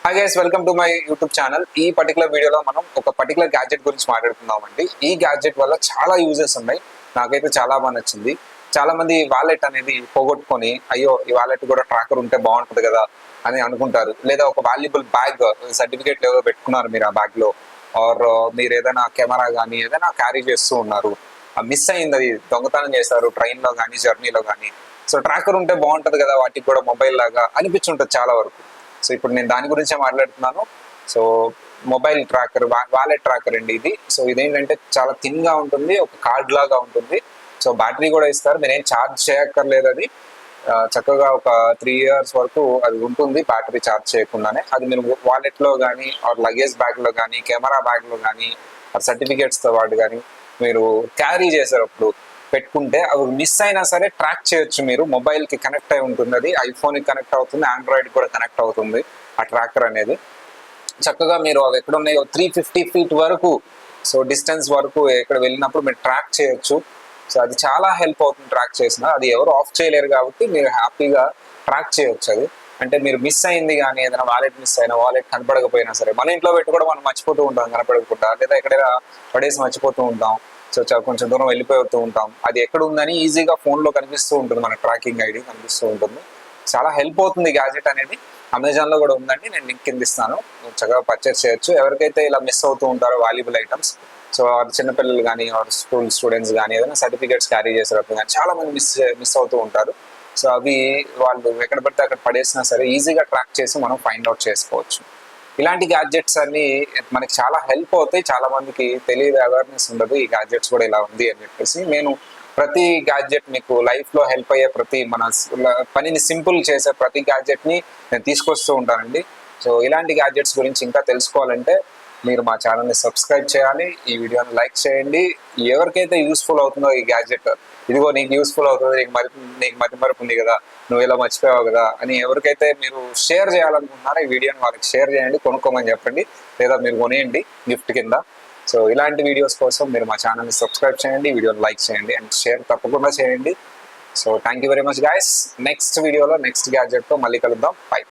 Hi guys, welcome to my YouTube channel. ఈ particular వీడియోలో మనం ఒక పర్టికులర్ గ్యాడ్జెట్ గురించి మాట్లాడుకుందామండి. ఈ గ్యాడ్జెట్ వల్ల చాలా యూజెస్ ఉన్నాయి. నాకైతే చాలా బాగా నచ్చింది. చాలా మంది వాలెట్ అనేది పోగొట్టుకొని అయ్యో ఈ వాలెట్ కూడా ట్రాకర్ ఉంటే బాగుంటుంది కదా అని అనుకుంటారు. లేదా ఒక వాల్యుబుల్ బ్యాగ్ సర్టిఫికేట్ ఏదో పెట్టుకున్నారు మీరు ఆ బ్యాగ్ లో, ఆర్ మీరు ఏదైనా కెమెరా కానీ ఏదైనా క్యారీ చేస్తూ ఉన్నారు, మిస్ అయింది, అది దొంగతనం చేశారు ట్రైన్ లో కానీ జర్నీలో కానీ. సో ట్రాకర్ ఉంటే బాగుంటుంది కదా వాటికి కూడా మొబైల్ లాగా అనిపించుంటుంది చాలా వరకు. సో ఇప్పుడు నేను దాని గురించే మాట్లాడుతున్నాను. So mobile tracker, wallet tracker అండి ఇది. సో ఇదేంటంటే చాలా థిన్ గా ఉంటుంది, ఒక కార్డ్ లాగా ఉంటుంది. సో బ్యాటరీ కూడా ఇస్తారు, మీరు ఏం ఛార్జ్ చేయక్కర్లేదు. అది చక్కగా ఒక 3 years వరకు అది ఉంటుంది బ్యాటరీ ఛార్జ్ చేయకుండానే. అది మీరు వాలెట్ లో కానీ, ఆర్ లగేజ్ బ్యాగ్ లో కానీ, కెమెరా బ్యాగ్ లో కానీ, సర్టిఫికేట్స్ తో పాటు కానీ మీరు క్యారీ చేసేటప్పుడు పెట్టుకుంటే అవి మిస్ అయినా సరే ట్రాక్ చేయొచ్చు. మీరు మొబైల్ కి కనెక్ట్ అయి ఉంటుంది, అది ఐఫోన్ కి కనెక్ట్ అవుతుంది, ఆండ్రాయిడ్ కూడా కనెక్ట్ అవుతుంది ఆ ట్రాకర్ అనేది. చక్కగా మీరు అవి ఎక్కడ ఉన్నాయో 350 feet వరకు, సో డిస్టెన్స్ వరకు ఎక్కడ వెళ్ళినప్పుడు మీరు ట్రాక్ చేయొచ్చు. సో అది చాలా హెల్ప్ అవుతుంది ట్రాక్ చేసిన. అది ఎవరు ఆఫ్ చేయలేరు కాబట్టి మీరు హ్యాపీగా ట్రాక్ చేయొచ్చు. అది అంటే మీరు మిస్ అయింది కానీ, ఏదైనా వాలెట్ మిస్ అయినా, వాలెట్ కనపడకపోయినా సరే, మన ఇంట్లో పెట్టి కూడా మనం మర్చిపోతూ ఉంటాం కనపడకుండా, లేదా ఎక్కడైనా పడేసి మర్చిపోతూ ఉంటాం. సో కొంచెం దూరం వెళ్ళిపోతూ ఉంటాం, అది ఎక్కడ ఉందని ఈజీగా ఫోన్ లో కనిపిస్తూ ఉంటుంది, మన ట్రాకింగ్ ఐడి కనిపిస్తూ ఉంటుంది. చాలా హెల్ప్ అవుతుంది గ్యాజెట్ అనేది. అమెజాన్ లో కూడా ఉందండి, నేను లింక్ కింద ఇస్తాను, చక్కగా పర్చేస్ చేయొచ్చు. ఎవరికైతే ఇలా మిస్ అవుతూ ఉంటారో వాల్యుబుల్ ఐటమ్స్, సో చిన్నపిల్లలు కానీ, స్కూల్ స్టూడెంట్స్ కానీ, ఏదైనా సర్టిఫికేట్స్ క్యారీ చేసేటప్పుడు కానీ చాలా మంది మిస్ అవుతూ ఉంటారు. సో అవి వాళ్ళు ఎక్కడ పడితే అక్కడ పడేసినా సరే ఈజీగా ట్రాక్ చేసి మనం ఫైండ్ అవుట్ చేసుకోవచ్చు. ఇలాంటి గ్యాడ్జెట్స్ అన్ని మనకి చాలా హెల్ప్ అవుతాయి. చాలా మందికి తెలియదు, అవేర్నెస్ ఉండదు ఈ గ్యాడ్జెట్స్ కూడా ఇలా ఉంది అని చెప్పేసి. నేను ప్రతి గ్యాడ్జెట్ మీకు లైఫ్ లో హెల్ప్ అయ్యే ప్రతి, మన పనిని సింపుల్ చేసే ప్రతి గ్యాడ్జెట్ ని నేను తీసుకొస్తూ ఉంటానండి. సో ఇలాంటి గ్యాడ్జెట్స్ గురించి ఇంకా తెలుసుకోవాలంటే మీరు మా ఛానల్ని సబ్స్క్రైబ్ చేయాలి, ఈ వీడియోని లైక్ చేయండి. ఎవరికైతే యూస్ఫుల్ అవుతుందో ఈ గ్యాడ్జెట్, ఇదిగో నీకు యూస్ఫుల్ అవుతుంది, నీకు మతిమరుపు ఉంది కదా, నువ్వు ఇలా మర్చిపోయావు కదా అని ఎవరికైతే మీరు షేర్ చేయాలనుకుంటున్నారో ఈ వీడియోని వాళ్ళకి షేర్ చేయండి, కొనుక్కోమని చెప్పండి, లేదా మీరు కొనేయండి గిఫ్ట్ కింద. సో ఇలాంటి వీడియోస్ కోసం మీరు మా ఛానల్ని సబ్స్క్రైబ్ చేయండి, వీడియోని లైక్ చేయండి అండ్ షేర్ తప్పకుండా చేయండి. So thank you very much guys. Next వీడియోలో నెక్స్ట్ గ్యాడ్జెట్తో మళ్ళీ కలుద్దాం. బై.